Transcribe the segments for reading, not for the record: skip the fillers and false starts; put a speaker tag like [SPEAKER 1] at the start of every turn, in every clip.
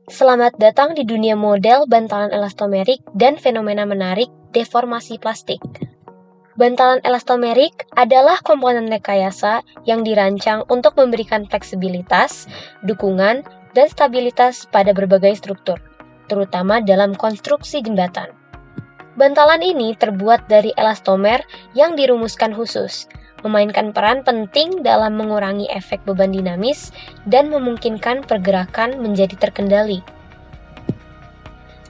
[SPEAKER 1] Selamat datang di dunia model, bantalan elastomerik, dan fenomena menarik deformasi plastik. Bantalan elastomerik adalah komponen rekayasa yang dirancang untuk memberikan fleksibilitas, dukungan, dan stabilitas pada berbagai struktur, terutama dalam konstruksi jembatan. Bantalan ini terbuat dari elastomer yang dirumuskan khusus, memainkan peran penting dalam mengurangi efek beban dinamis dan memungkinkan pergerakan menjadi terkendali.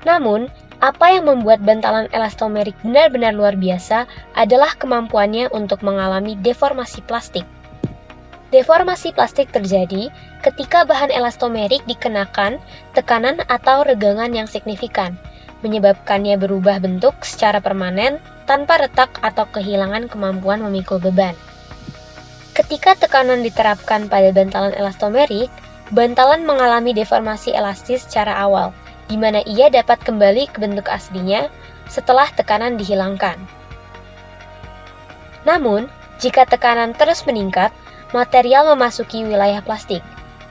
[SPEAKER 1] Namun, apa yang membuat bantalan elastomerik benar-benar luar biasa adalah kemampuannya untuk mengalami deformasi plastik. Deformasi plastik terjadi ketika bahan elastomerik dikenakan tekanan atau regangan yang signifikan, menyebabkannya berubah bentuk secara permanen tanpa retak atau kehilangan kemampuan memikul beban. Ketika tekanan diterapkan pada bantalan elastomerik, bantalan mengalami deformasi elastis secara awal, di mana ia dapat kembali ke bentuk aslinya setelah tekanan dihilangkan. Namun, jika tekanan terus meningkat, material memasuki wilayah plastik.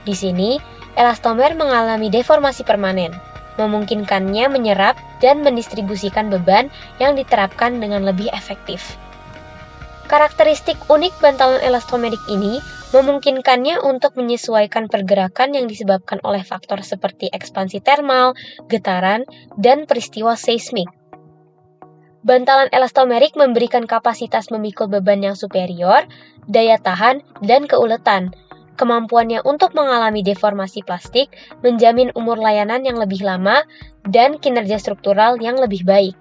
[SPEAKER 1] Di sini, elastomer mengalami deformasi permanen, memungkinkannya menyerap dan mendistribusikan beban yang diterapkan dengan lebih efektif. Karakteristik unik bantalan elastomerik ini memungkinkannya untuk menyesuaikan pergerakan yang disebabkan oleh faktor seperti ekspansi termal, getaran, dan peristiwa seismik. Bantalan elastomerik memberikan kapasitas memikul beban yang superior, daya tahan, dan keuletan. Kemampuannya untuk mengalami deformasi plastik menjamin umur layanan yang lebih lama dan kinerja struktural yang lebih baik.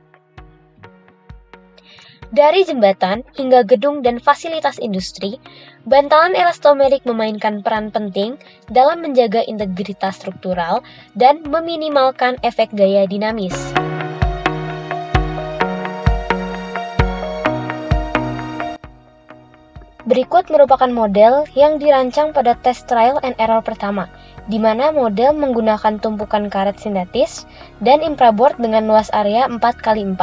[SPEAKER 1] Dari jembatan hingga gedung dan fasilitas industri, bantalan elastomerik memainkan peran penting dalam menjaga integritas struktural dan meminimalkan efek gaya dinamis. Berikut merupakan model yang dirancang pada tes trial and error pertama, di mana model menggunakan tumpukan karet sintetis dan infraboard dengan luas area 4x4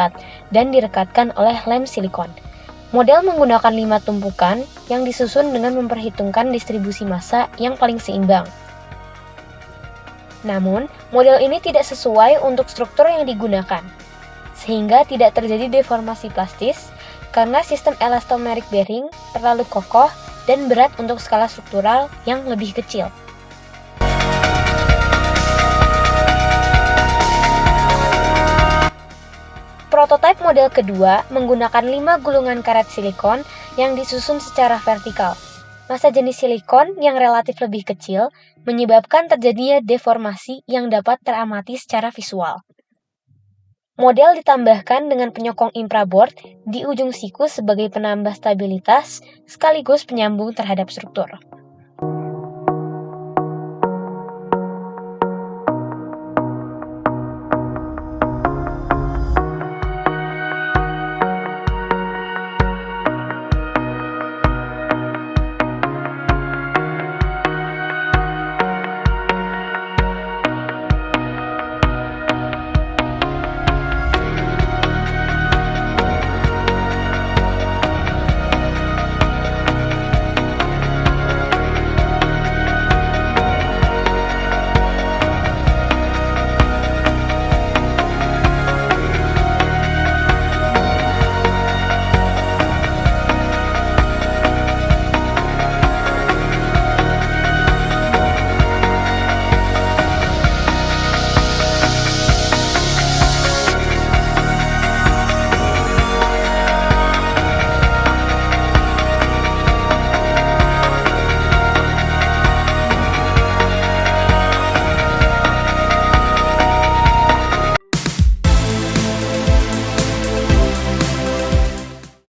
[SPEAKER 1] dan direkatkan oleh lem silikon. Model menggunakan 5 tumpukan yang disusun dengan memperhitungkan distribusi massa yang paling seimbang. Namun, model ini tidak sesuai untuk struktur yang digunakan, sehingga tidak terjadi deformasi plastis karena sistem elastomeric bearing terlalu kokoh dan berat untuk skala struktural yang lebih kecil. Prototipe model kedua menggunakan 5 gulungan karet silikon yang disusun secara vertikal. Massa jenis silikon yang relatif lebih kecil menyebabkan terjadinya deformasi yang dapat teramati secara visual. Model ditambahkan dengan penyokong infraboard di ujung siku sebagai penambah stabilitas sekaligus penyambung terhadap struktur.